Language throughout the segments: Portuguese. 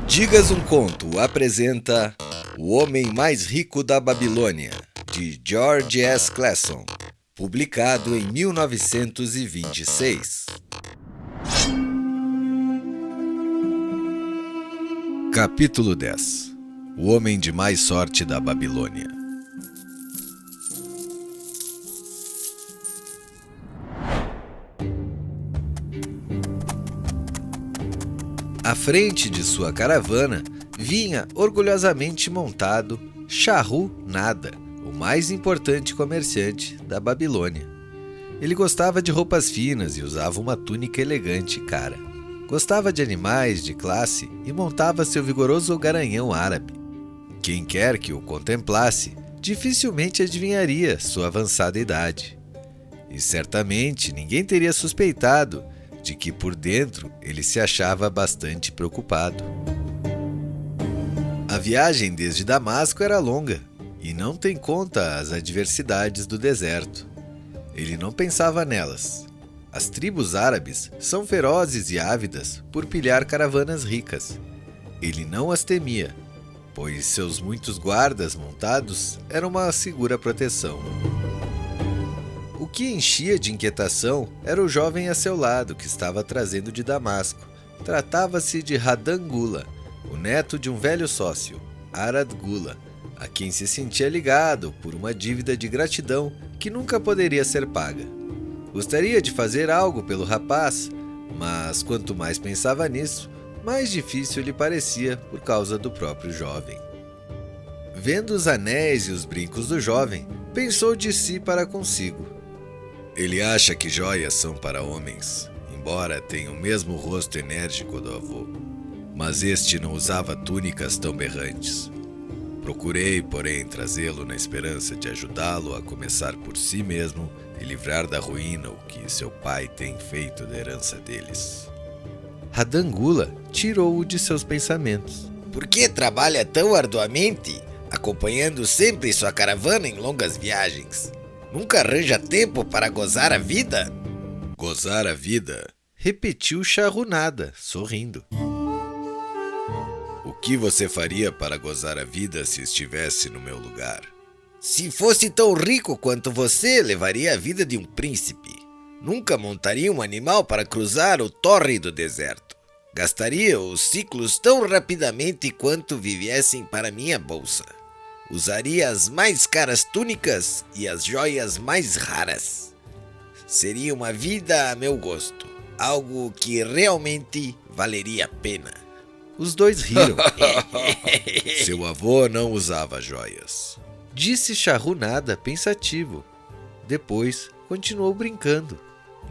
Digas um Conto apresenta O Homem Mais Rico da Babilônia, de George S. Clason, publicado em 1926. Capítulo 10. O Homem de Mais Sorte da Babilônia. À frente de sua caravana vinha orgulhosamente montado Sharru-Nada, o mais importante comerciante da Babilônia. Ele gostava de roupas finas e usava uma túnica elegante e cara. Gostava de animais de classe e montava seu vigoroso garanhão árabe. Quem quer que o contemplasse dificilmente adivinharia sua avançada idade. E certamente ninguém teria suspeitado de que por dentro ele se achava bastante preocupado. A viagem desde Damasco era longa e não tem conta as adversidades do deserto. Ele não pensava nelas. As tribos árabes são ferozes e ávidas por pilhar caravanas ricas. Ele não as temia, pois seus muitos guardas montados eram uma segura proteção. O que enchia de inquietação era o jovem a seu lado que estava trazendo de Damasco. Tratava-se de Hadan Gula, o neto de um velho sócio, Arad Gula, a quem se sentia ligado por uma dívida de gratidão que nunca poderia ser paga. Gostaria de fazer algo pelo rapaz, mas quanto mais pensava nisso, mais difícil lhe parecia por causa do próprio jovem. Vendo os anéis e os brincos do jovem, pensou de si para consigo. Ele acha que joias são para homens, embora tenha o mesmo rosto enérgico do avô. Mas este não usava túnicas tão berrantes. Procurei, porém, trazê-lo na esperança de ajudá-lo a começar por si mesmo e livrar da ruína o que seu pai tem feito da herança deles. Hadan Gula tirou-o de seus pensamentos. Por que trabalha tão arduamente, acompanhando sempre sua caravana em longas viagens? Nunca arranja tempo para gozar a vida? Gozar a vida? Repetiu Sharru-Nada, sorrindo. O que você faria para gozar a vida se estivesse no meu lugar? Se fosse tão rico quanto você, levaria a vida de um príncipe. Nunca montaria um animal para cruzar o tórrido deserto. Gastaria os ciclos tão rapidamente quanto viessem para minha bolsa. Usaria as mais caras túnicas e as joias mais raras. Seria uma vida a meu gosto, algo que realmente valeria a pena. Os dois riram. Seu avô não usava joias, disse Sharru-Nada pensativo. Depois continuou brincando.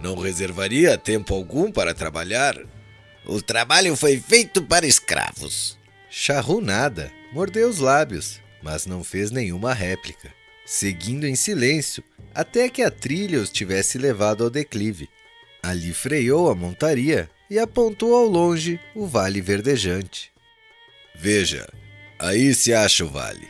Não reservaria tempo algum para trabalhar? O trabalho foi feito para escravos. Sharru-Nada mordeu os lábios, mas não fez nenhuma réplica, seguindo em silêncio até que a trilha os tivesse levado ao declive. Ali freou a montaria e apontou ao longe o vale verdejante. Veja, aí se acha o vale.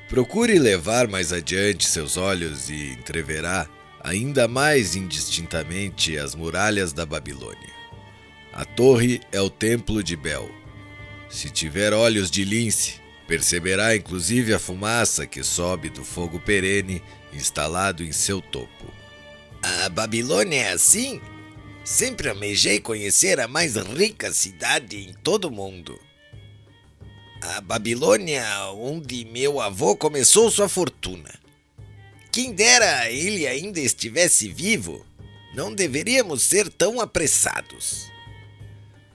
Procure levar mais adiante seus olhos e entreverá ainda mais indistintamente as muralhas da Babilônia. A torre é o templo de Bel. Se tiver olhos de lince, perceberá inclusive a fumaça que sobe do fogo perene instalado em seu topo. A Babilônia é assim? Sempre almejei conhecer a mais rica cidade em todo o mundo. A Babilônia, onde meu avô começou sua fortuna. Quem dera ele ainda estivesse vivo, não deveríamos ser tão apressados.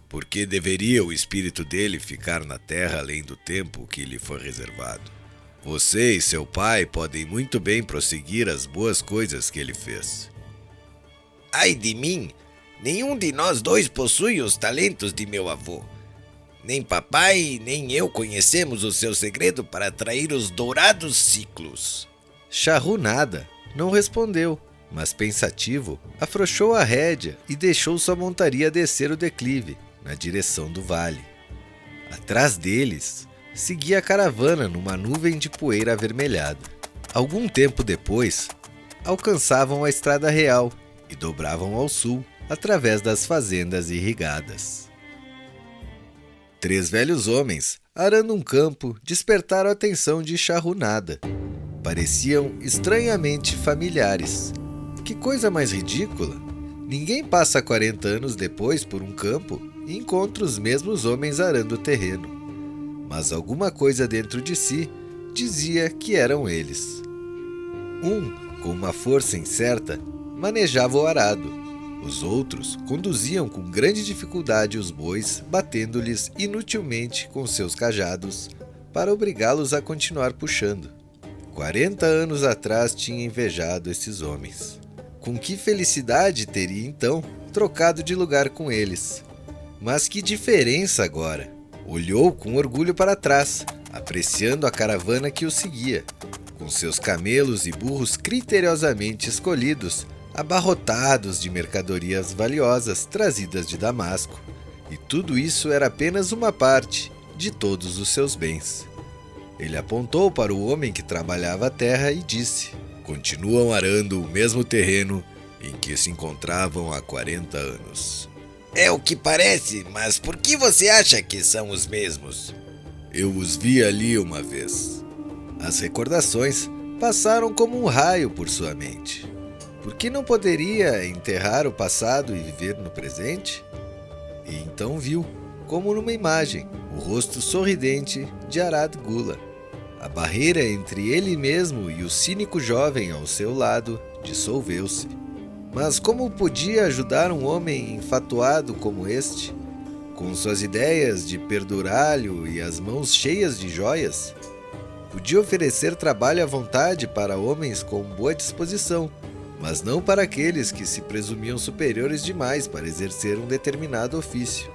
Por que deveria o espírito dele ficar na terra além do tempo que lhe foi reservado? Você e seu pai podem muito bem prosseguir as boas coisas que ele fez. Ai de mim! Nenhum de nós dois possui os talentos de meu avô. Nem papai, nem eu conhecemos o seu segredo para atrair os dourados ciclos. Sharru-Nada não respondeu, mas pensativo, afrouxou a rédea e deixou sua montaria descer o declive, na direção do vale. Atrás deles, seguia a caravana numa nuvem de poeira avermelhada. Algum tempo depois, alcançavam a estrada real e dobravam ao sul, através das fazendas irrigadas. 3 velhos homens, arando um campo, despertaram a atenção de Charrunada. Pareciam estranhamente familiares. Que coisa mais ridícula! Ninguém passa 40 anos depois por um campo e encontra os mesmos homens arando o terreno. Mas alguma coisa dentro de si dizia que eram eles. Um, com uma força incerta, manejava o arado. Os outros conduziam com grande dificuldade os bois, batendo-lhes inutilmente com seus cajados para obrigá-los a continuar puxando. 40 anos atrás tinha invejado esses homens. Com que felicidade teria, então, trocado de lugar com eles. Mas que diferença agora! Olhou com orgulho para trás, apreciando a caravana que o seguia, com seus camelos e burros criteriosamente escolhidos, abarrotados de mercadorias valiosas trazidas de Damasco. E tudo isso era apenas uma parte de todos os seus bens. Ele apontou para o homem que trabalhava a terra e disse: continuam arando o mesmo terreno em que se encontravam há 40 anos. É o que parece, mas por que você acha que são os mesmos? Eu os vi ali uma vez. As recordações passaram como um raio por sua mente. Por que não poderia enterrar o passado e viver no presente? E então viu, como numa imagem, o rosto sorridente de Arad Gula. A barreira entre ele mesmo e o cínico jovem ao seu lado dissolveu-se. Mas como podia ajudar um homem enfatuado como este, com suas ideias de perduralho e as mãos cheias de joias? Podia oferecer trabalho à vontade para homens com boa disposição, mas não para aqueles que se presumiam superiores demais para exercer um determinado ofício.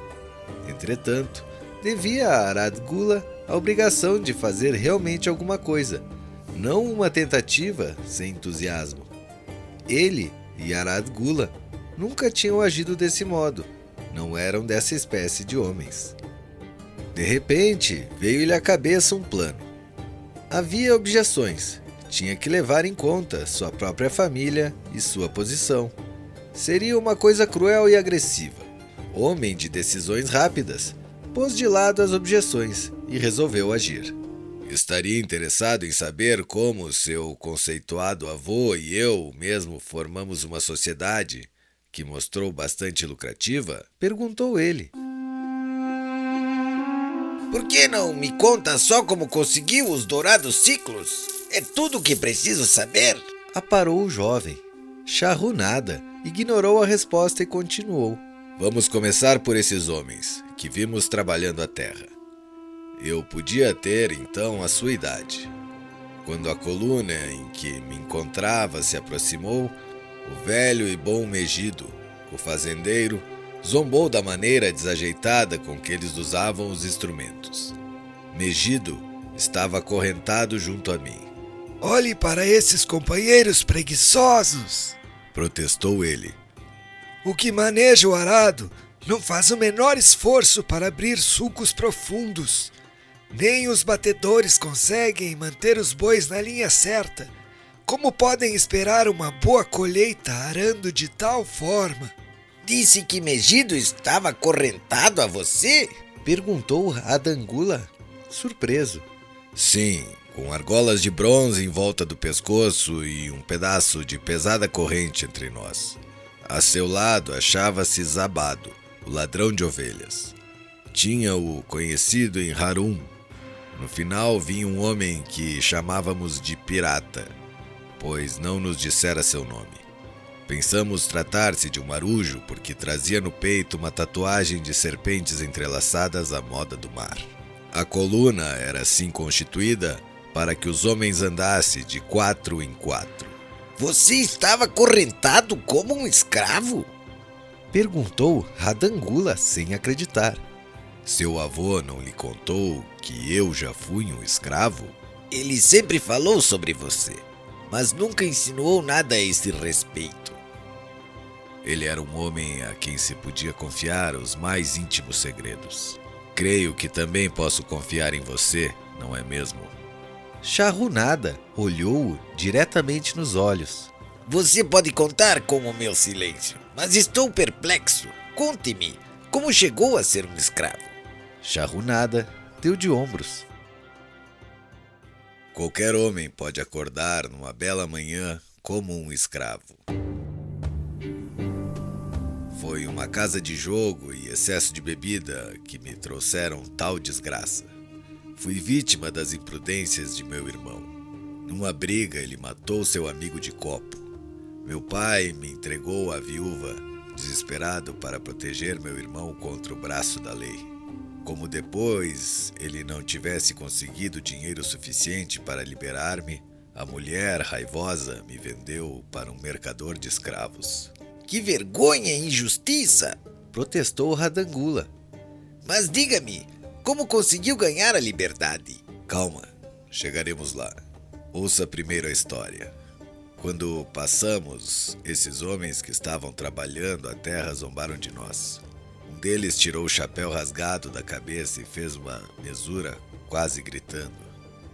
Entretanto, devia a Arad Gula a obrigação de fazer realmente alguma coisa, não uma tentativa sem entusiasmo. Ele e Arad Gula nunca tinham agido desse modo, não eram dessa espécie de homens. De repente, veio-lhe à cabeça um plano. Havia objeções, tinha que levar em conta sua própria família e sua posição. Seria uma coisa cruel e agressiva. Homem de decisões rápidas, pôs de lado as objeções e resolveu agir. Estaria interessado em saber como seu conceituado avô e eu mesmo formamos uma sociedade que mostrou bastante lucrativa? Perguntou ele. Por que não me conta só como conseguiu os dourados ciclos? É tudo o que preciso saber. Aparou o jovem. Charrunada ignorou a resposta e continuou. Vamos começar por esses homens que vimos trabalhando a terra. Eu podia ter, então, a sua idade. Quando a coluna em que me encontrava se aproximou, o velho e bom Megido, o fazendeiro, zombou da maneira desajeitada com que eles usavam os instrumentos. Megido estava acorrentado junto a mim. Olhe para esses companheiros preguiçosos, protestou ele. O que maneja o arado não faz o menor esforço para abrir sulcos profundos. Nem os batedores conseguem manter os bois na linha certa. Como podem esperar uma boa colheita arando de tal forma? Disse que Megido estava acorrentado a você? Perguntou Adangula, surpreso. Sim, com argolas de bronze em volta do pescoço e um pedaço de pesada corrente entre nós. A seu lado achava-se Zabado, o ladrão de ovelhas. Tinha-o conhecido em Harum. No final vinha um homem que chamávamos de pirata, pois não nos dissera seu nome. Pensamos tratar-se de um marujo porque trazia no peito uma tatuagem de serpentes entrelaçadas à moda do mar. A coluna era assim constituída para que os homens andassem de 4 em 4. Você estava acorrentado como um escravo? Perguntou Radangula sem acreditar. Seu avô não lhe contou que eu já fui um escravo? Ele sempre falou sobre você, mas nunca insinuou nada a esse respeito. Ele era um homem a quem se podia confiar os mais íntimos segredos. Creio que também posso confiar em você, não é mesmo? Charrunada olhou-o diretamente nos olhos. Você pode contar com o meu silêncio, mas estou perplexo. Conte-me, como chegou a ser um escravo? Charrunada deu de ombros. Qualquer homem pode acordar numa bela manhã como um escravo. Foi uma casa de jogo e excesso de bebida que me trouxeram tal desgraça. Fui vítima das imprudências de meu irmão. Numa briga, ele matou seu amigo de copo. Meu pai me entregou à viúva, desesperado para proteger meu irmão contra o braço da lei. Como depois ele não tivesse conseguido dinheiro suficiente para liberar-me, a mulher raivosa me vendeu para um mercador de escravos. Que vergonha e injustiça! Protestou Radangula. Mas diga-me, como conseguiu ganhar a liberdade? Calma, chegaremos lá. Ouça primeiro a história. Quando passamos, esses homens que estavam trabalhando a terra zombaram de nós. Um deles tirou o chapéu rasgado da cabeça e fez uma mesura, quase gritando.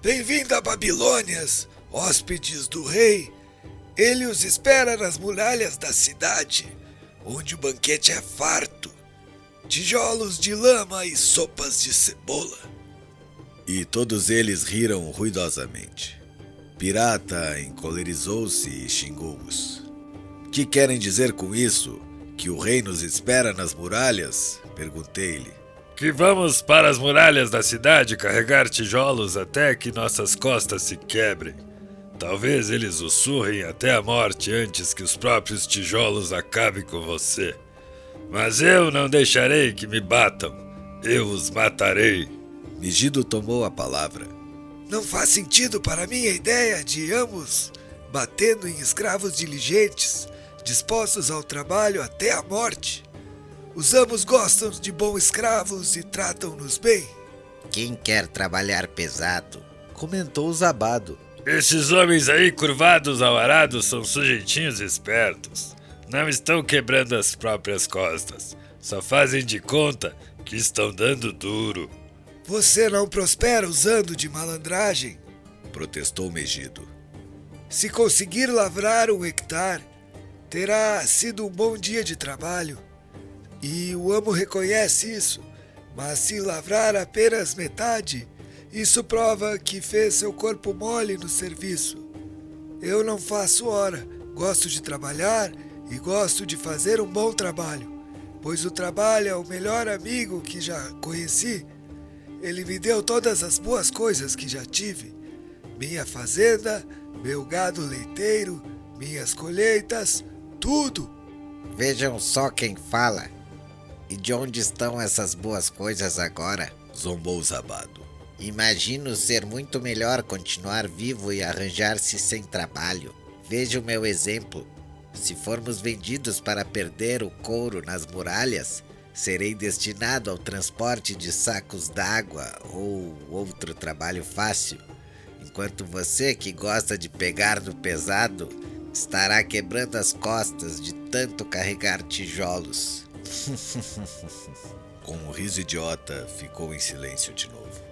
Bem-vindo a Babilônias, hóspedes do rei. Ele os espera nas muralhas da cidade, onde o banquete é farto. Tijolos de lama e sopas de cebola. E todos eles riram ruidosamente. Pirata encolerizou-se e xingou-os. Que querem dizer com isso? Que o rei nos espera nas muralhas? Perguntei-lhe. Que vamos para as muralhas da cidade carregar tijolos até que nossas costas se quebrem. Talvez eles o surrem até a morte antes que os próprios tijolos acabem com você. Mas eu não deixarei que me batam. Eu os matarei. Megido tomou a palavra. Não faz sentido para mim a ideia de ambos batendo em escravos diligentes, dispostos ao trabalho até a morte. Os ambos gostam de bons escravos e tratam-nos bem. Quem quer trabalhar pesado? Comentou Zabado. Esses homens aí curvados ao arado são sujeitinhos espertos. Não estão quebrando as próprias costas. Só fazem de conta que estão dando duro. Você não prospera usando de malandragem? Protestou Megido. Se conseguir lavrar 1 hectare, terá sido um bom dia de trabalho. E o amo reconhece isso. Mas se lavrar apenas metade, isso prova que fez seu corpo mole no serviço. Eu não faço hora. Gosto de trabalhar e gosto de fazer um bom trabalho, pois o trabalho é o melhor amigo que já conheci. Ele me deu todas as boas coisas que já tive. Minha fazenda, meu gado leiteiro, minhas colheitas, tudo. Vejam só quem fala. E de onde estão essas boas coisas agora? Zombou Zabado. Imagino ser muito melhor continuar vivo e arranjar-se sem trabalho. Veja o meu exemplo. Se formos vendidos para perder o couro nas muralhas, serei destinado ao transporte de sacos d'água ou outro trabalho fácil, enquanto você, que gosta de pegar no pesado, estará quebrando as costas de tanto carregar tijolos. Com um riso idiota, ficou em silêncio de novo.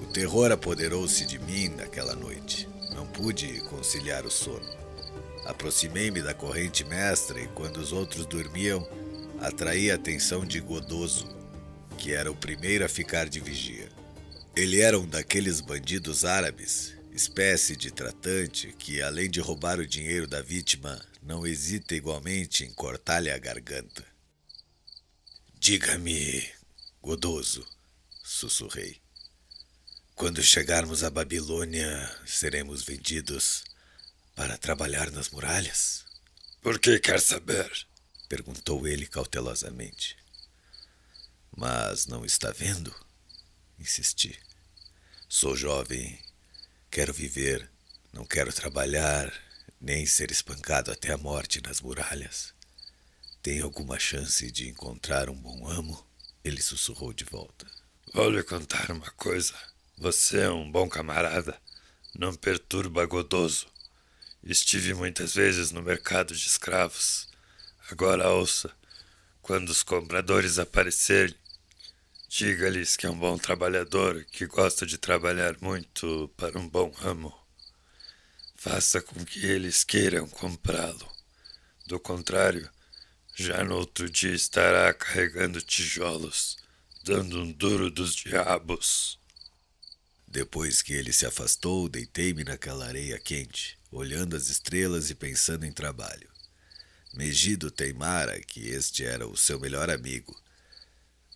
O terror apoderou-se de mim naquela noite. Não pude conciliar o sono. Aproximei-me da corrente mestra e, quando os outros dormiam, atraí a atenção de Godoso, que era o primeiro a ficar de vigia. Ele era um daqueles bandidos árabes, espécie de tratante que, além de roubar o dinheiro da vítima, não hesita igualmente em cortar-lhe a garganta. Diga-me, Godoso, sussurrei. Quando chegarmos à Babilônia, seremos vendidos para trabalhar nas muralhas? Por que quer saber? Perguntou ele cautelosamente. Mas não está vendo? Insisti. Sou jovem, quero viver, não quero trabalhar, nem ser espancado até a morte nas muralhas. Tem alguma chance de encontrar um bom amo? Ele sussurrou de volta. Vou lhe contar uma coisa. Você é um bom camarada. Não perturba Godoso. Estive muitas vezes no mercado de escravos. Agora ouça. Quando os compradores aparecerem, diga-lhes que é um bom trabalhador, que gosta de trabalhar muito para um bom ramo. Faça com que eles queiram comprá-lo. Do contrário, já no outro dia estará carregando tijolos, dando um duro dos diabos. Depois que ele se afastou, deitei-me naquela areia quente, olhando as estrelas e pensando em trabalho. Megido teimara que este era o seu melhor amigo.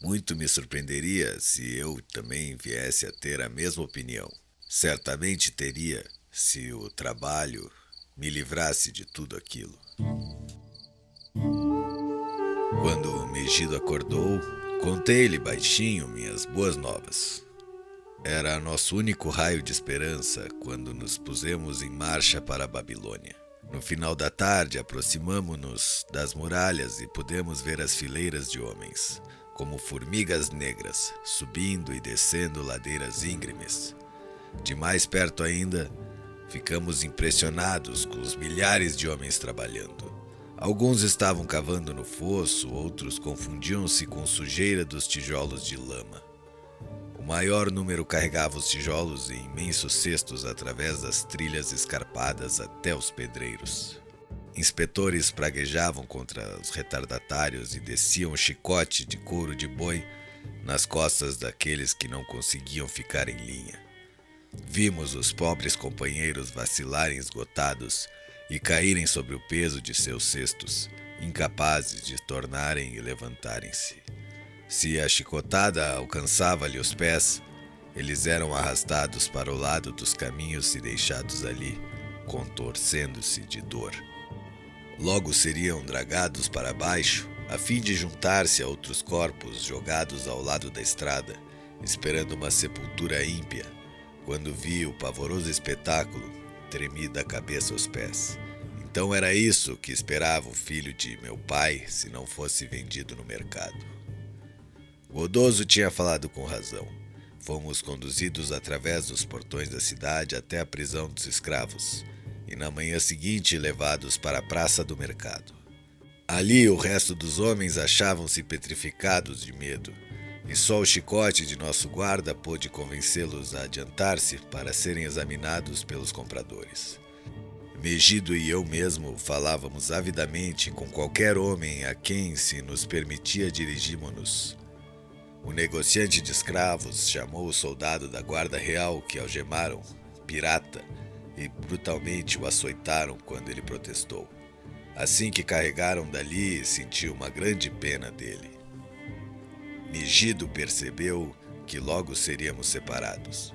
Muito me surpreenderia se eu também viesse a ter a mesma opinião. Certamente teria, se o trabalho me livrasse de tudo aquilo. Quando Megido acordou, contei-lhe baixinho minhas boas novas. Era nosso único raio de esperança quando nos pusemos em marcha para a Babilônia. No final da tarde, aproximamo-nos das muralhas e pudemos ver as fileiras de homens, como formigas negras, subindo e descendo ladeiras íngremes. De mais perto ainda, ficamos impressionados com os milhares de homens trabalhando. Alguns estavam cavando no fosso, outros confundiam-se com sujeira dos tijolos de lama. O maior número carregava os tijolos em imensos cestos através das trilhas escarpadas até os pedreiros. Inspetores praguejavam contra os retardatários e desciam o chicote de couro de boi nas costas daqueles que não conseguiam ficar em linha. Vimos os pobres companheiros vacilarem esgotados e caírem sobre o peso de seus cestos, incapazes de tornarem e levantarem-se. Se a chicotada alcançava-lhe os pés, eles eram arrastados para o lado dos caminhos e deixados ali, contorcendo-se de dor. Logo seriam dragados para baixo, a fim de juntar-se a outros corpos jogados ao lado da estrada, esperando uma sepultura ímpia. Quando vi o pavoroso espetáculo, tremi da cabeça aos pés. Então era isso que esperava o filho de meu pai se não fosse vendido no mercado. Godoso tinha falado com razão. Fomos conduzidos através dos portões da cidade até a prisão dos escravos, e na manhã seguinte levados para a praça do mercado. Ali o resto dos homens achavam-se petrificados de medo, e só o chicote de nosso guarda pôde convencê-los a adiantar-se para serem examinados pelos compradores. Megido e eu mesmo falávamos avidamente com qualquer homem a quem se nos permitia dirigirmos-nos. O negociante de escravos chamou o soldado da guarda real que algemaram, pirata, e brutalmente o açoitaram quando ele protestou. Assim que carregaram dali, sentiu uma grande pena dele. Megido percebeu que logo seríamos separados.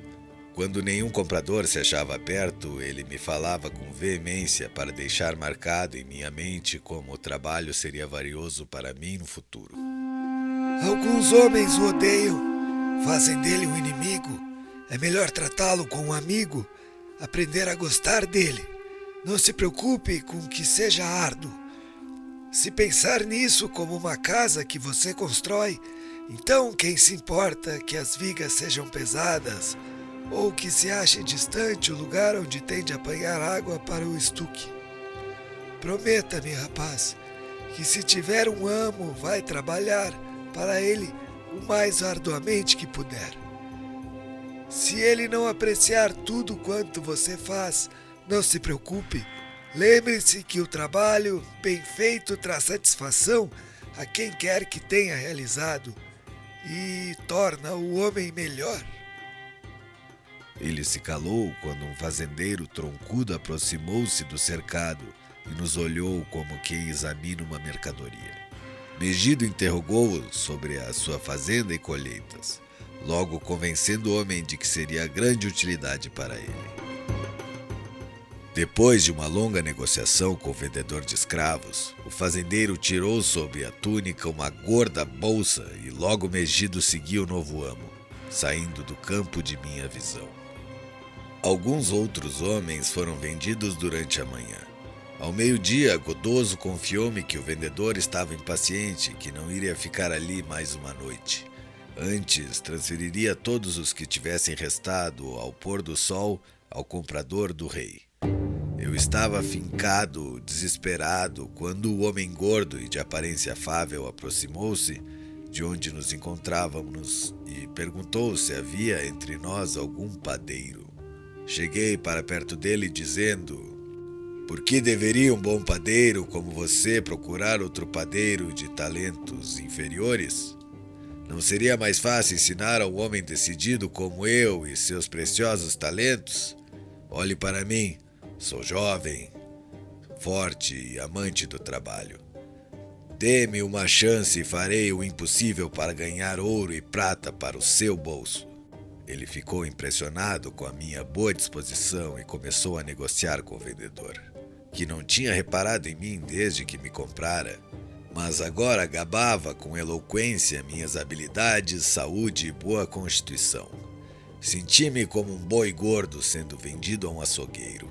Quando nenhum comprador se achava perto, ele me falava com veemência para deixar marcado em minha mente como o trabalho seria valioso para mim no futuro. Alguns homens o odeiam, fazem dele um inimigo. É melhor tratá-lo como um amigo, aprender a gostar dele. Não se preocupe com que seja árduo. Se pensar nisso como uma casa que você constrói, então quem se importa que as vigas sejam pesadas ou que se ache distante o lugar onde tem de apanhar água para o estuque? Prometa-me, rapaz, que se tiver um amo, vai trabalhar para ele o mais arduamente que puder. Se ele não apreciar tudo quanto você faz, não se preocupe. Lembre-se que o trabalho bem feito traz satisfação a quem quer que tenha realizado e torna o homem melhor. Ele se calou quando um fazendeiro troncudo aproximou-se do cercado e nos olhou como quem examina uma mercadoria. Megido interrogou-o sobre a sua fazenda e colheitas, logo convencendo o homem de que seria grande utilidade para ele. Depois de uma longa negociação com o vendedor de escravos, o fazendeiro tirou sob a túnica uma gorda bolsa e logo Megido seguiu o novo amo, saindo do campo de minha visão. Alguns outros homens foram vendidos durante a manhã. Ao meio-dia, Godoso confiou-me que o vendedor estava impaciente e que não iria ficar ali mais uma noite. Antes, transferiria todos os que tivessem restado ao pôr do sol ao comprador do rei. Eu estava afincado, desesperado, quando o homem gordo e de aparência afável aproximou-se de onde nos encontrávamos e perguntou se havia entre nós algum padeiro. Cheguei para perto dele dizendo: "Por que deveria um bom padeiro como você procurar outro padeiro de talentos inferiores?" Não seria mais fácil ensinar a um homem decidido como eu e seus preciosos talentos? Olhe para mim, sou jovem, forte e amante do trabalho. Dê-me uma chance e farei o impossível para ganhar ouro e prata para o seu bolso. Ele ficou impressionado com a minha boa disposição e começou a negociar com o vendedor, que não tinha reparado em mim desde que me comprara, mas agora gabava com eloquência minhas habilidades, saúde e boa constituição. Senti-me como um boi gordo sendo vendido a um açougueiro.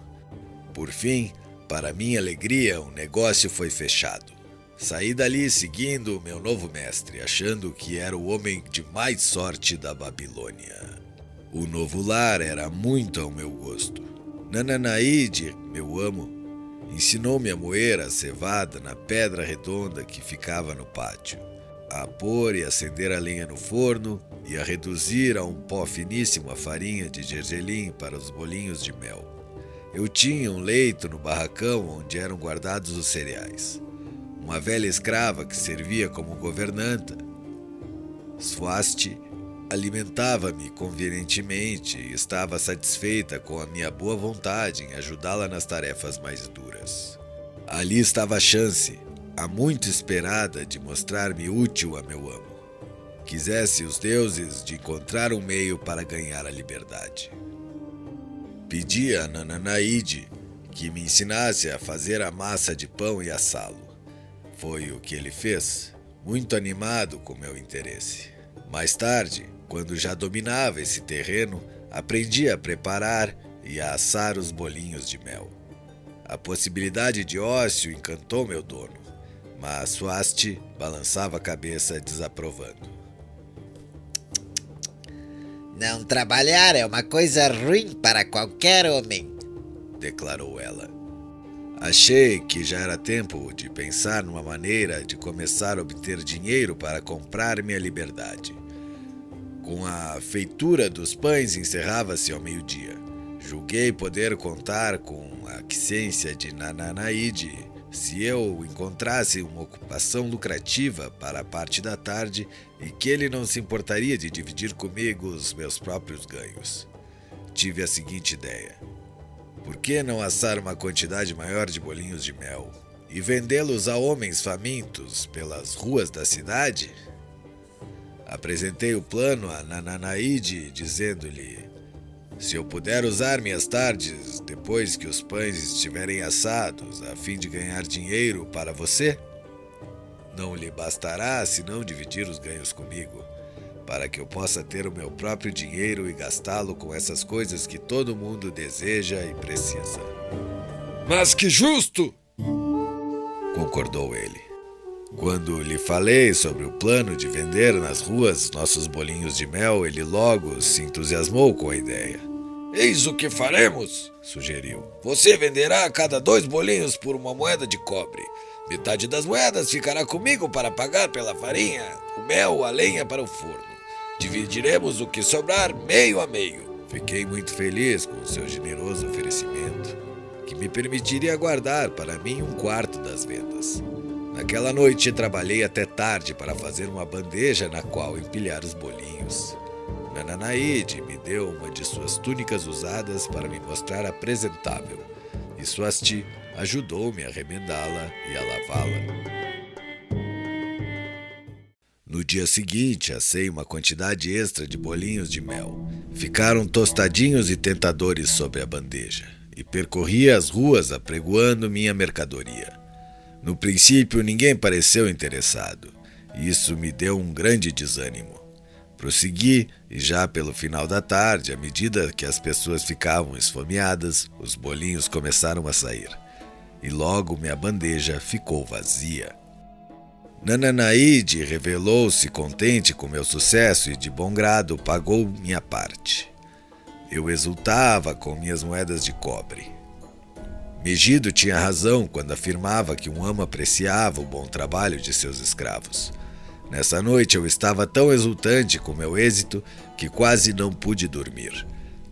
Por fim, para minha alegria, o negócio foi fechado. Saí dali seguindo o meu novo mestre, achando que era o homem de mais sorte da Babilônia. O novo lar era muito ao meu gosto. Nananaide, meu amo, ensinou-me a moer a cevada na pedra redonda que ficava no pátio, a pôr e acender a lenha no forno e a reduzir a um pó finíssimo a farinha de gergelim para os bolinhos de mel. Eu tinha um leito no barracão onde eram guardados os cereais. Uma velha escrava que servia como governanta, Swasti, alimentava-me convenientemente e estava satisfeita com a minha boa vontade em ajudá-la nas tarefas mais duras. Ali estava a chance, há muito esperada, de mostrar-me útil a meu amo. Quisesse os deuses de encontrar um meio para ganhar a liberdade. Pedi a Nananaide que me ensinasse a fazer a massa de pão e assá-lo. Foi o que ele fez, muito animado com meu interesse. Mais tarde, quando já dominava esse terreno, aprendi a preparar e a assar os bolinhos de mel. A possibilidade de ócio encantou meu dono, mas Swasti balançava a cabeça desaprovando. Não trabalhar é uma coisa ruim para qualquer homem, declarou ela. Achei que já era tempo de pensar numa maneira de começar a obter dinheiro para comprar minha liberdade. Com a feitura dos pães encerrava-se ao meio-dia. Julguei poder contar com a aquiescência de Nananaide se eu encontrasse uma ocupação lucrativa para a parte da tarde e que ele não se importaria de dividir comigo os meus próprios ganhos. Tive a seguinte ideia. Por que não assar uma quantidade maior de bolinhos de mel e vendê-los a homens famintos pelas ruas da cidade? Apresentei o plano a Nananaide, dizendo-lhe: se eu puder usar minhas tardes depois que os pães estiverem assados a fim de ganhar dinheiro para você, não lhe bastará senão dividir os ganhos comigo, para que eu possa ter o meu próprio dinheiro e gastá-lo com essas coisas que todo mundo deseja e precisa. Mas que justo! Concordou ele. Quando lhe falei sobre o plano de vender nas ruas nossos bolinhos de mel, ele logo se entusiasmou com a ideia. Eis o que faremos, sugeriu. Você venderá a cada 2 bolinhos por uma moeda de cobre. Metade das moedas ficará comigo para pagar pela farinha, o mel, a lenha para o forno. Dividiremos o que sobrar meio a meio. Fiquei muito feliz com o seu generoso oferecimento, que me permitiria guardar para mim 1/4 das vendas. Naquela noite trabalhei até tarde para fazer uma bandeja na qual empilhar os bolinhos. Nananaide me deu uma de suas túnicas usadas para me mostrar apresentável, e Swasti ajudou-me a remendá-la e a lavá-la. No dia seguinte, assei uma quantidade extra de bolinhos de mel. Ficaram tostadinhos e tentadores sobre a bandeja, e percorri as ruas apregoando minha mercadoria. No princípio, ninguém pareceu interessado, e isso me deu um grande desânimo. Prossegui, e já pelo final da tarde, à medida que as pessoas ficavam esfomeadas, os bolinhos começaram a sair, e logo minha bandeja ficou vazia. Nananaide revelou-se contente com meu sucesso e de bom grado pagou minha parte. Eu exultava com minhas moedas de cobre. Megido tinha razão quando afirmava que um amo apreciava o bom trabalho de seus escravos. Nessa noite eu estava tão exultante com meu êxito que quase não pude dormir,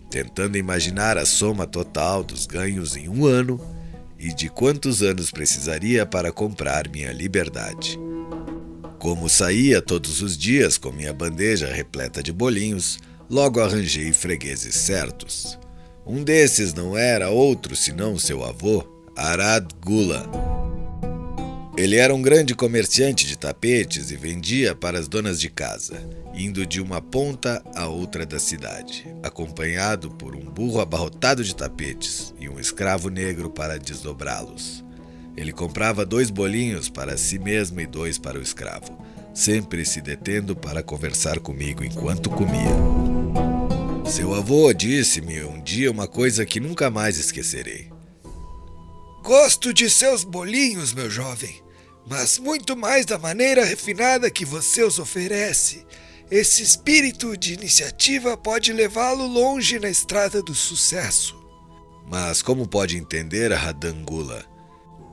tentando imaginar a soma total dos ganhos em 1 ano e de quantos anos precisaria para comprar minha liberdade. Como saía todos os dias com minha bandeja repleta de bolinhos, logo arranjei fregueses certos. Um desses não era outro senão seu avô, Arad Gula. Ele era um grande comerciante de tapetes e vendia para as donas de casa, indo de uma ponta à outra da cidade, acompanhado por um burro abarrotado de tapetes e um escravo negro para desdobrá-los. Ele comprava 2 bolinhos para si mesmo e 2 para o escravo, sempre se detendo para conversar comigo enquanto comia. Seu avô disse-me um dia uma coisa que nunca mais esquecerei. Gosto de seus bolinhos, meu jovem, mas muito mais da maneira refinada que você os oferece. Esse espírito de iniciativa pode levá-lo longe na estrada do sucesso. Mas como pode entender, Radan Gula,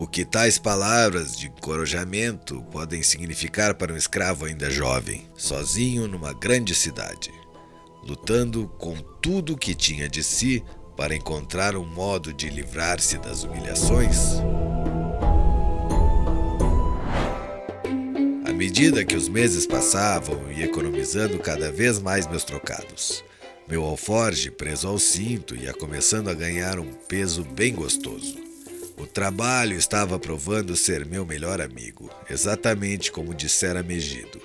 o que tais palavras de encorajamento podem significar para um escravo ainda jovem, sozinho numa grande cidade, lutando com tudo que tinha de si para encontrar um modo de livrar-se das humilhações? À medida que os meses passavam, eu ia economizando cada vez mais meus trocados. Meu alforje, preso ao cinto, ia começando a ganhar um peso bem gostoso. O trabalho estava provando ser meu melhor amigo, exatamente como dissera Megido.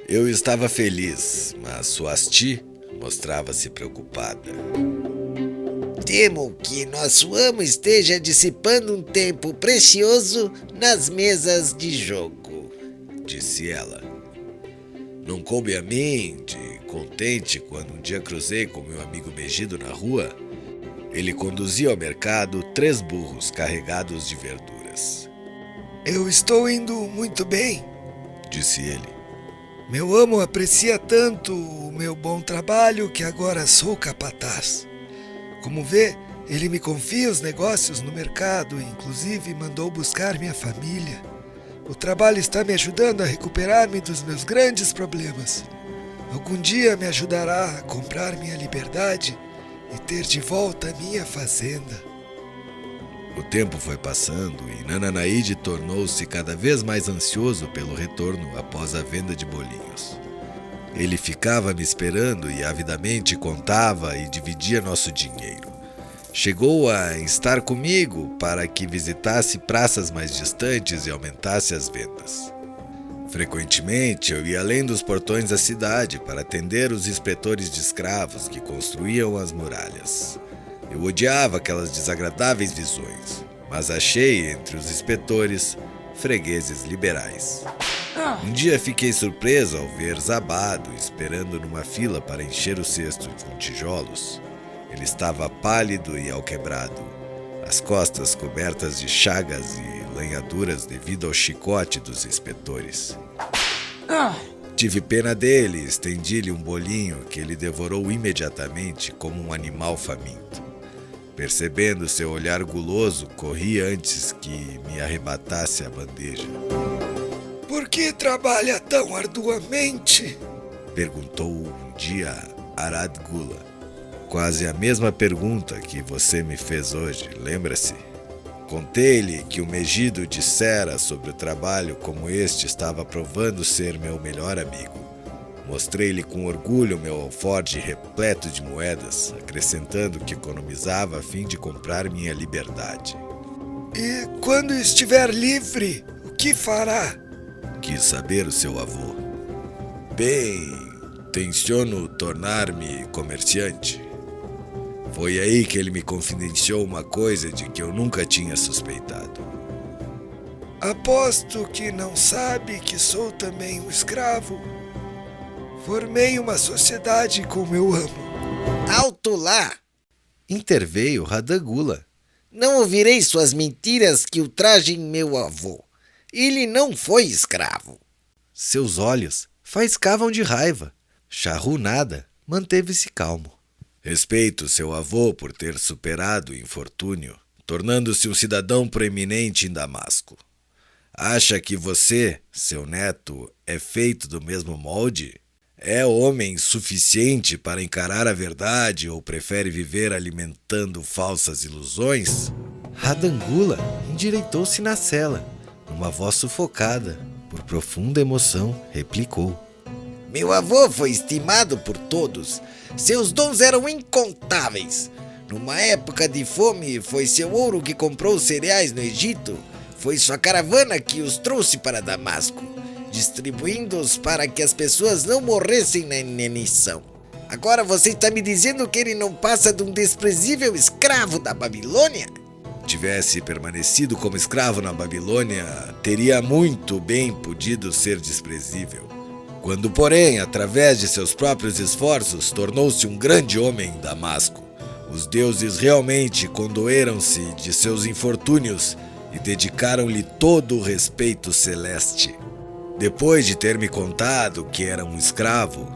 Eu estava feliz, mas Suasti mostrava-se preocupada. Temo que nosso amo esteja dissipando um tempo precioso nas mesas de jogo, disse ela. Não coube a mim, de contente, quando um dia cruzei com meu amigo Megido na rua. Ele conduzia ao mercado 3 burros carregados de verduras. Eu estou indo muito bem, disse ele. Meu amo aprecia tanto o meu bom trabalho que agora sou capataz. Como vê, ele me confia os negócios no mercado e inclusive mandou buscar minha família. O trabalho está me ajudando a recuperar-me dos meus grandes problemas. Algum dia me ajudará a comprar minha liberdade e ter de volta minha fazenda. O tempo foi passando e Nananaide tornou-se cada vez mais ansioso pelo retorno após a venda de bolinhos. Ele ficava me esperando e avidamente contava e dividia nosso dinheiro. Chegou a estar comigo para que visitasse praças mais distantes e aumentasse as vendas. Frequentemente eu ia além dos portões da cidade para atender os inspetores de escravos que construíam as muralhas. Eu odiava aquelas desagradáveis visões, mas achei entre os inspetores fregueses liberais. Um dia fiquei surpreso ao ver Zabado esperando numa fila para encher o cesto com tijolos. Ele estava pálido e alquebrado, as costas cobertas de chagas e lanhaduras devido ao chicote dos inspetores. Tive pena dele e estendi-lhe um bolinho que ele devorou imediatamente como um animal faminto. Percebendo seu olhar guloso, corri antes que me arrebatasse a bandeja. Por que trabalha tão arduamente? Perguntou um dia Arad Gula. Quase a mesma pergunta que você me fez hoje, lembra-se? Contei-lhe que o Megido dissera sobre o trabalho como este estava provando ser meu melhor amigo. Mostrei-lhe com orgulho meu alforje repleto de moedas, acrescentando que economizava a fim de comprar minha liberdade. E quando estiver livre, o que fará? Quis saber o seu avô. Bem, tenciono tornar-me comerciante. Foi aí que ele me confidenciou uma coisa de que eu nunca tinha suspeitado. Aposto que não sabe que sou também um escravo. Formei uma sociedade com meu amo. Alto lá! Interveio Radagula. Não ouvirei suas mentiras que ultrajem meu avô. Ele não foi escravo. Seus olhos faiscavam de raiva. Charrunada manteve-se calmo. Respeito seu avô por ter superado o infortúnio, tornando-se um cidadão proeminente em Damasco. Acha que você, seu neto, é feito do mesmo molde? É homem suficiente para encarar a verdade ou prefere viver alimentando falsas ilusões? Radangula endireitou-se na cela, numa voz sufocada, por profunda emoção, replicou: Meu avô foi estimado por todos. Seus dons eram incontáveis. Numa época de fome, foi seu ouro que comprou os cereais no Egito. Foi sua caravana que os trouxe para Damasco, distribuindo-os para que as pessoas não morressem na inanição. Agora você está me dizendo que ele não passa de um desprezível escravo da Babilônia? tivesse permanecido como escravo na Babilônia, teria muito bem podido ser desprezível. Quando, porém, através de seus próprios esforços, tornou-se um grande homem em Damasco, os deuses realmente condoeram-se de seus infortúnios e dedicaram-lhe todo o respeito celeste. Depois de ter me contado que era um escravo,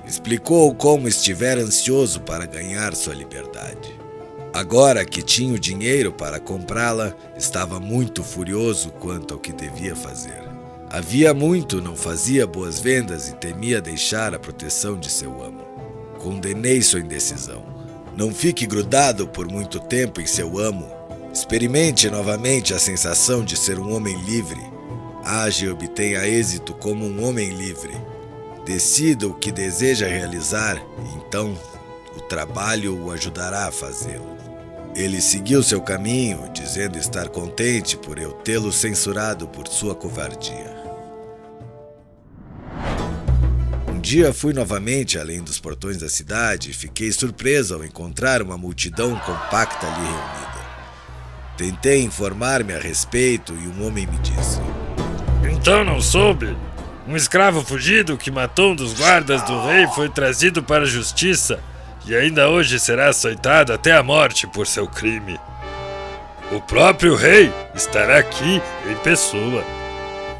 explicou como estivera ansioso para ganhar sua liberdade. Agora que tinha o dinheiro para comprá-la, estava muito furioso quanto ao que devia fazer. Havia muito não fazia boas vendas e temia deixar a proteção de seu amo. Condenei sua indecisão. Não fique grudado por muito tempo em seu amo. Experimente novamente a sensação de ser um homem livre. Age e obtenha êxito como um homem livre. Decida o que deseja realizar e então o trabalho o ajudará a fazê-lo. Ele seguiu seu caminho, dizendo estar contente por eu tê-lo censurado por sua covardia. Um dia fui novamente além dos portões da cidade e fiquei surpreso ao encontrar uma multidão compacta ali reunida. Tentei informar-me a respeito e um homem me disse: Então não soube? Um escravo fugido que matou um dos guardas do rei foi trazido para a justiça e ainda hoje será açoitado até a morte por seu crime. O próprio rei estará aqui em pessoa.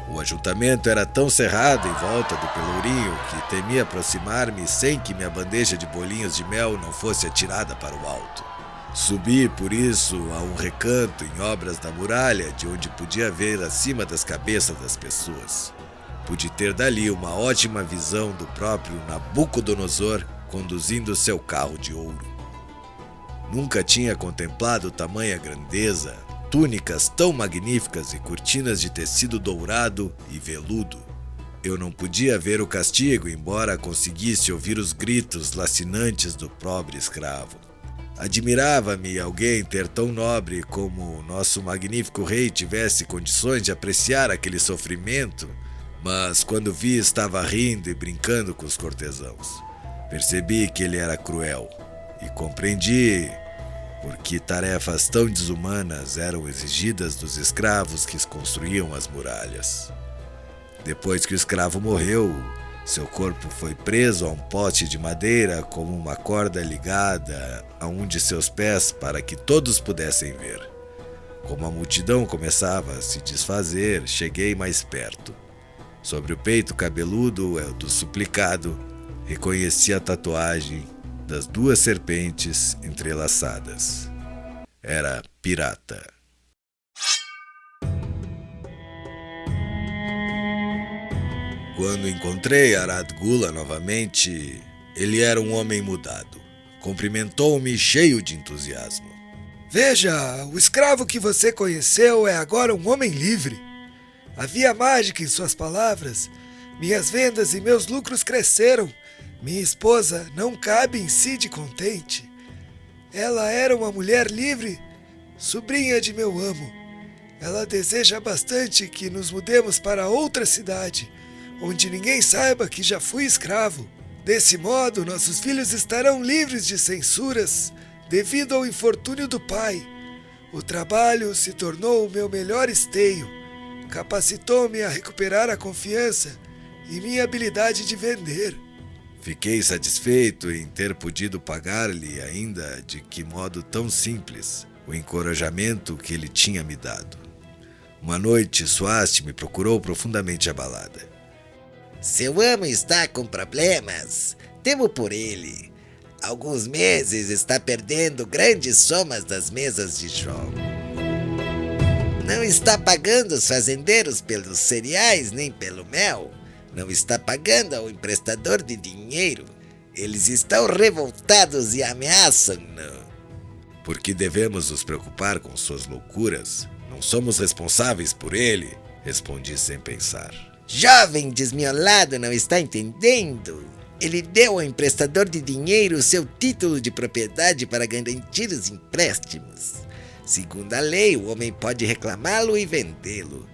O ajuntamento era tão cerrado em volta do pelourinho que temia aproximar-me sem que minha bandeja de bolinhos de mel não fosse atirada para o alto. Subi, por isso, a um recanto em obras da muralha, de onde podia ver acima das cabeças das pessoas. Pude ter dali uma ótima visão do próprio Nabucodonosor conduzindo seu carro de ouro. Nunca tinha contemplado tamanha grandeza, túnicas tão magníficas e cortinas de tecido dourado e veludo. Eu não podia ver o castigo, embora conseguisse ouvir os gritos lacinantes do pobre escravo. Admirava-me alguém ter tão nobre como nosso magnífico rei tivesse condições de apreciar aquele sofrimento, mas quando vi estava rindo e brincando com os cortesãos. Percebi que ele era cruel e compreendi por que tarefas tão desumanas eram exigidas dos escravos que construíam as muralhas. Depois que o escravo morreu, seu corpo foi preso a um poste de madeira com uma corda ligada a um de seus pés para que todos pudessem ver. Como a multidão começava a se desfazer, cheguei mais perto. Sobre o peito cabeludo do suplicado, reconheci a tatuagem das duas serpentes entrelaçadas. Era pirata. Quando encontrei Arad Gula novamente, ele era um homem mudado. Cumprimentou-me cheio de entusiasmo. Veja, o escravo que você conheceu é agora um homem livre. Havia mágica em suas palavras. Minhas vendas e meus lucros cresceram. Minha esposa não cabe em si de contente. Ela era uma mulher livre, sobrinha de meu amo. Ela deseja bastante que nos mudemos para outra cidade, onde ninguém saiba que já fui escravo. Desse modo, nossos filhos estarão livres de censuras devido ao infortúnio do pai. O trabalho se tornou o meu melhor esteio. Capacitou-me a recuperar a confiança e minha habilidade de vender. Fiquei satisfeito em ter podido pagar-lhe, ainda de que modo tão simples, o encorajamento que ele tinha me dado. Uma noite, Suaste me procurou profundamente abalada. Seu amo está com problemas. Temo por ele. Há alguns meses está perdendo grandes somas das mesas de jogo. Não está pagando os fazendeiros pelos cereais nem pelo mel. Não está pagando ao emprestador de dinheiro. Eles estão revoltados e ameaçam-no. Por que devemos nos preocupar com suas loucuras? Não somos responsáveis por ele, respondi sem pensar. Jovem desmiolado, não está entendendo? Ele deu ao emprestador de dinheiro o seu título de propriedade para garantir os empréstimos. Segundo a lei, o homem pode reclamá-lo e vendê-lo.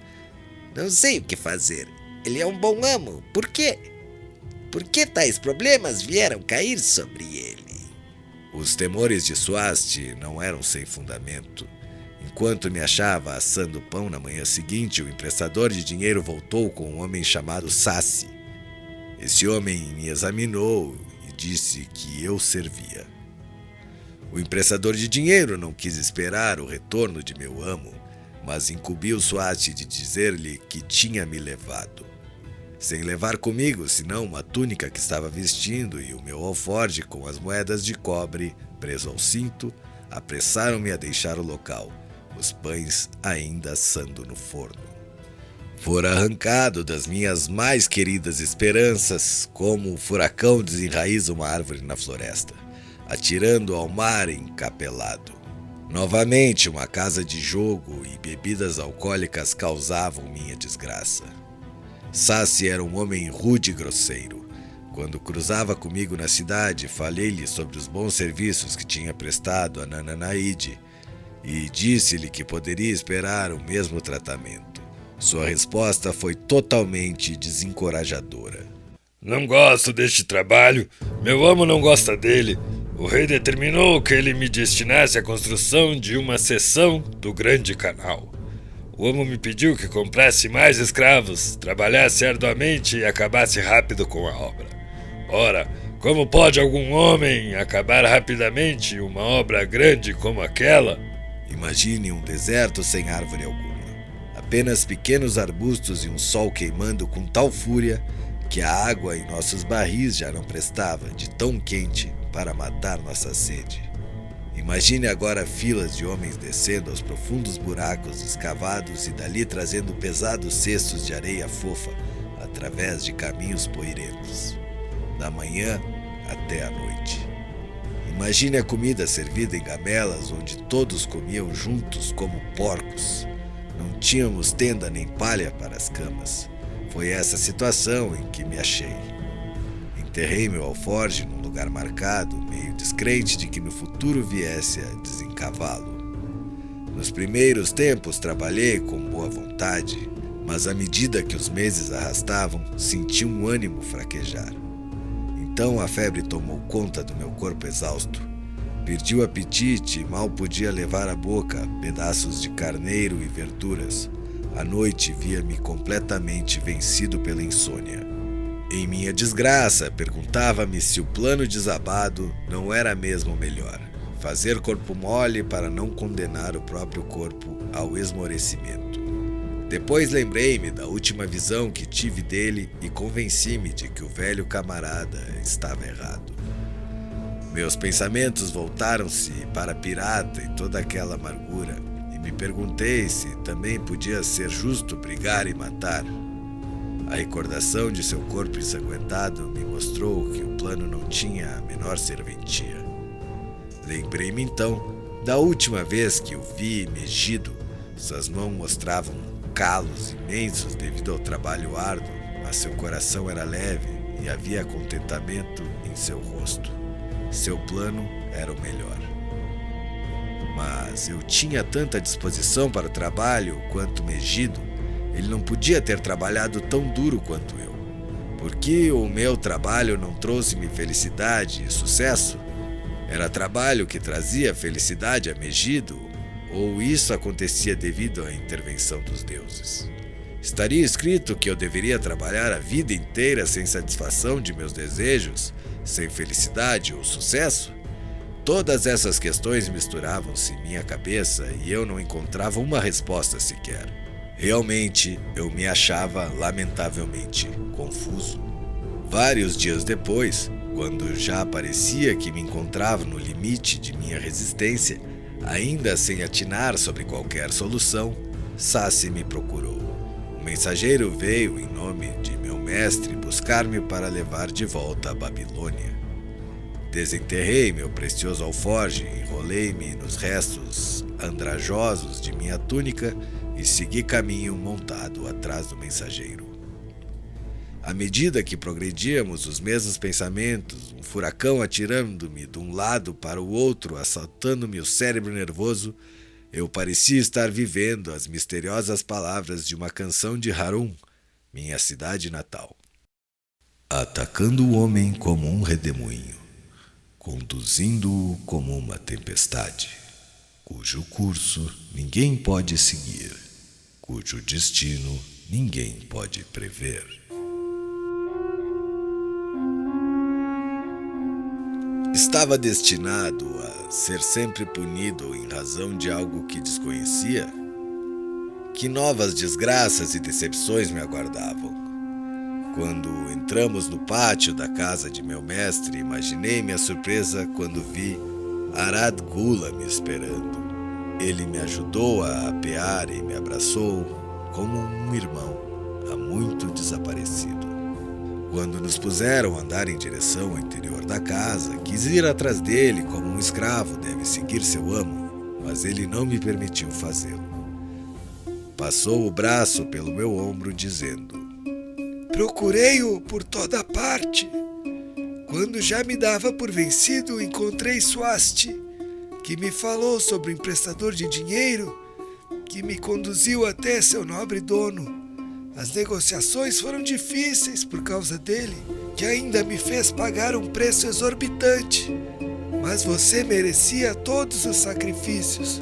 Não sei o que fazer. Ele é um bom amo. Por quê? Por que tais problemas vieram cair sobre ele? Os temores de Swasti não eram sem fundamento. Enquanto me achava assando pão na manhã seguinte, o emprestador de dinheiro voltou com um homem chamado Sassi. Esse homem me examinou e disse que eu servia. O emprestador de dinheiro não quis esperar o retorno de meu amo, mas incumbiu Swasti de dizer-lhe que tinha me levado. Sem levar comigo senão uma túnica que estava vestindo e o meu alforje com as moedas de cobre preso ao cinto, apressaram-me a deixar o local, os pães ainda assando no forno. Fora arrancado das minhas mais queridas esperanças, como o furacão desenraiza uma árvore na floresta, atirando ao mar encapelado. Novamente, uma casa de jogo e bebidas alcoólicas causavam minha desgraça. Sassi era um homem rude e grosseiro. Quando cruzava comigo na cidade, falei-lhe sobre os bons serviços que tinha prestado a Nananaide e disse-lhe que poderia esperar o mesmo tratamento. Sua resposta foi totalmente desencorajadora. Não gosto deste trabalho. Meu amo não gosta dele. O rei determinou que ele me destinasse à construção de uma seção do Grande Canal. O amo me pediu que comprasse mais escravos, trabalhasse arduamente e acabasse rápido com a obra. Ora, como pode algum homem acabar rapidamente uma obra grande como aquela? Imagine um deserto sem árvore alguma. Apenas pequenos arbustos e um sol queimando com tal fúria que a água em nossos barris já não prestava de tão quente para matar nossa sede. Imagine agora filas de homens descendo aos profundos buracos escavados e dali trazendo pesados cestos de areia fofa através de caminhos poeirentos, da manhã até a noite. Imagine a comida servida em gamelas onde todos comiam juntos como porcos. Não tínhamos tenda nem palha para as camas. Foi essa situação em que me achei. Enterrei meu alforje num lugar marcado, meio descrente de que no futuro viesse a desencavá-lo. Nos primeiros tempos trabalhei com boa vontade, mas à medida que os meses arrastavam, senti um ânimo fraquejar. Então a febre tomou conta do meu corpo exausto. Perdi o apetite e mal podia levar à boca pedaços de carneiro e verduras. À noite via-me completamente vencido pela insônia. Em minha desgraça, perguntava-me se o plano desabado não era mesmo melhor. Fazer corpo mole para não condenar o próprio corpo ao esmorecimento. Depois lembrei-me da última visão que tive dele e convenci-me de que o velho camarada estava errado. Meus pensamentos voltaram-se para a pirata e toda aquela amargura, e me perguntei se também podia ser justo brigar e matar. A recordação de seu corpo ensanguentado me mostrou que o plano não tinha a menor serventia. Lembrei-me então da última vez que o vi megido. Suas mãos mostravam calos imensos devido ao trabalho árduo, mas seu coração era leve e havia contentamento em seu rosto. Seu plano era o melhor. Mas eu tinha tanta disposição para o trabalho quanto megido. Ele não podia ter trabalhado tão duro quanto eu. Por que o meu trabalho não trouxe-me felicidade e sucesso? Era trabalho que trazia felicidade a Megido, ou isso acontecia devido à intervenção dos deuses? Estaria escrito que eu deveria trabalhar a vida inteira sem satisfação de meus desejos, sem felicidade ou sucesso? Todas essas questões misturavam-se em minha cabeça e eu não encontrava uma resposta sequer. Realmente, eu me achava lamentavelmente confuso. Vários dias depois, quando já parecia que me encontrava no limite de minha resistência, ainda sem atinar sobre qualquer solução, Sassi me procurou. O mensageiro veio em nome de meu mestre buscar-me para levar de volta à Babilônia. Desenterrei meu precioso alforje, enrolei-me nos restos andrajosos de minha túnica e segui caminho montado atrás do mensageiro. À medida que progredíamos, os mesmos pensamentos, um furacão atirando-me de um lado para o outro, assaltando-me o cérebro nervoso, eu parecia estar vivendo as misteriosas palavras de uma canção de Harum, minha cidade natal. Atacando o homem como um redemoinho, conduzindo-o como uma tempestade, cujo curso ninguém pode seguir, cujo destino ninguém pode prever. Estava destinado a ser sempre punido em razão de algo que desconhecia? Que novas desgraças e decepções me aguardavam? Quando entramos no pátio da casa de meu mestre, imaginei minha surpresa quando vi Arad Gula me esperando. Ele me ajudou a apear e me abraçou como um irmão, há muito desaparecido. Quando nos puseram a andar em direção ao interior da casa, quis ir atrás dele como um escravo deve seguir seu amo, mas ele não me permitiu fazê-lo. Passou o braço pelo meu ombro, dizendo: Procurei-o por toda parte. Quando já me dava por vencido, encontrei Swasti, que me falou sobre o emprestador de dinheiro, que me conduziu até seu nobre dono. As negociações foram difíceis por causa dele, que ainda me fez pagar um preço exorbitante. Mas você merecia todos os sacrifícios.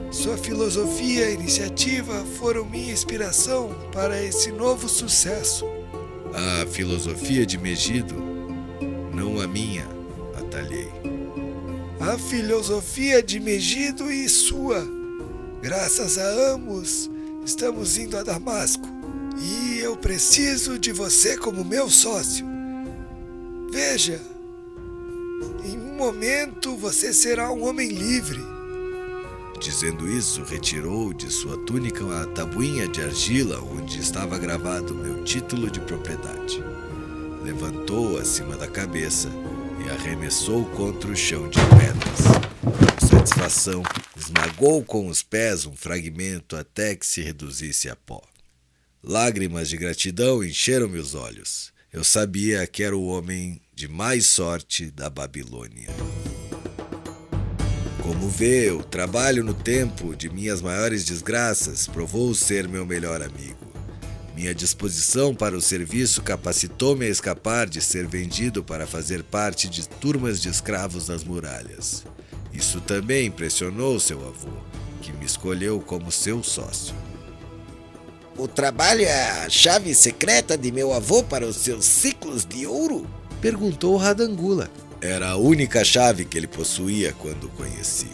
Sua filosofia e iniciativa foram minha inspiração para esse novo sucesso. A filosofia de Megido, não a minha, atalhei. A filosofia de Megido e sua. Graças a ambos, estamos indo a Damasco. E eu preciso de você como meu sócio. Veja, em um momento você será um homem livre. Dizendo isso, retirou de sua túnica a tabuinha de argila onde estava gravado meu título de propriedade. Levantou acima da cabeça e arremessou contra o chão de pedras. Com satisfação, esmagou com os pés um fragmento até que se reduzisse a pó. Lágrimas de gratidão encheram-me os olhos. Eu sabia que era o homem de mais sorte da Babilônia. Como vê, o trabalho no tempo de minhas maiores desgraças provou ser meu melhor amigo. Minha disposição para o serviço capacitou-me a escapar de ser vendido para fazer parte de turmas de escravos nas muralhas. Isso também impressionou seu avô, que me escolheu como seu sócio. O trabalho é a chave secreta de meu avô para os seus ciclos de ouro? Perguntou Radangula. Era a única chave que ele possuía quando o conheci.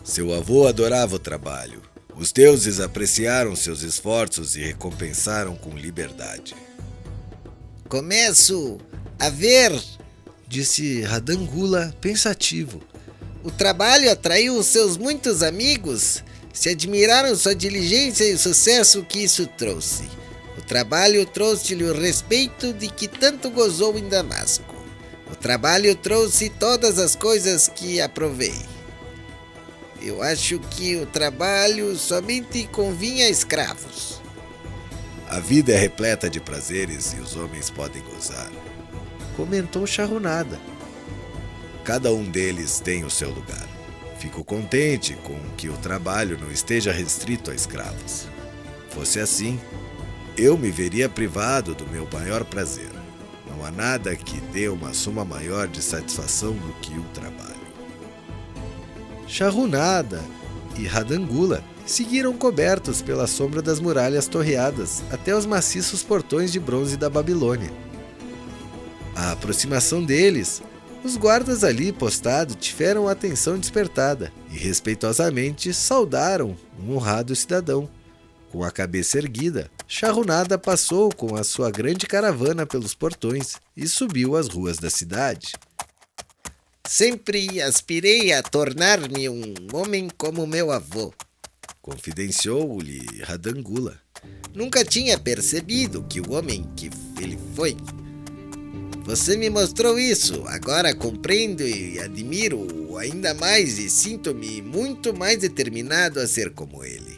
Seu avô adorava o trabalho. Os deuses apreciaram seus esforços e recompensaram com liberdade. Começo a ver, Disse Radangula pensativo. o trabalho atraiu os seus muitos amigos. Se admiraram sua diligência e o sucesso que isso trouxe. O trabalho trouxe-lhe o respeito de que tanto gozou em Damasco. O trabalho trouxe todas as coisas que aprovei. Eu acho que o trabalho somente convinha a escravos. A vida é repleta de prazeres e os homens podem gozar. Comentou Charrunada. Cada um deles tem o seu lugar. Fico contente com que o trabalho não esteja restrito a escravos. Fosse assim, eu me veria privado do meu maior prazer. Não há nada que dê uma soma maior de satisfação do que o trabalho. Charrunada e Radangula seguiram cobertos pela sombra das muralhas torreadas até os maciços portões de bronze da Babilônia. À aproximação deles, os guardas ali postados tiveram a atenção despertada e respeitosamente saudaram um honrado cidadão. Com a cabeça erguida, Charrunada passou com a sua grande caravana pelos portões e subiu as ruas da cidade. Sempre aspirei a tornar-me um homem como meu avô. Confidenciou-lhe Radangula. Nunca tinha percebido que o homem que ele foi. Você me mostrou isso, agora compreendo e admiro-o ainda mais e sinto-me muito mais determinado a ser como ele.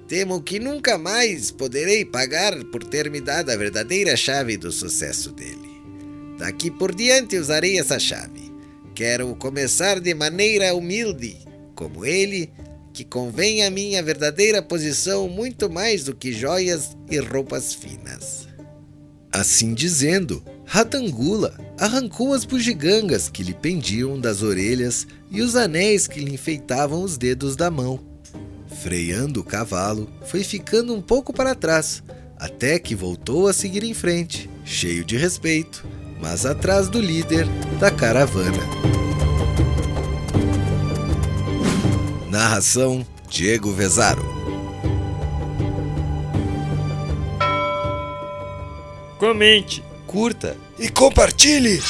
Temo que nunca mais poderei pagar por ter me dado a verdadeira chave do sucesso dele. Daqui por diante usarei essa chave. Quero começar de maneira humilde, como ele, que convém a minha verdadeira posição muito mais do que joias e roupas finas. Assim dizendo, Ratangula arrancou as bugigangas que lhe pendiam das orelhas e os anéis que lhe enfeitavam os dedos da mão. Freando o cavalo, foi ficando um pouco para trás, até que voltou a seguir em frente, cheio de respeito, mas atrás do líder da caravana. Narração: Diego Vezaro. Comente, Curta E compartilhe!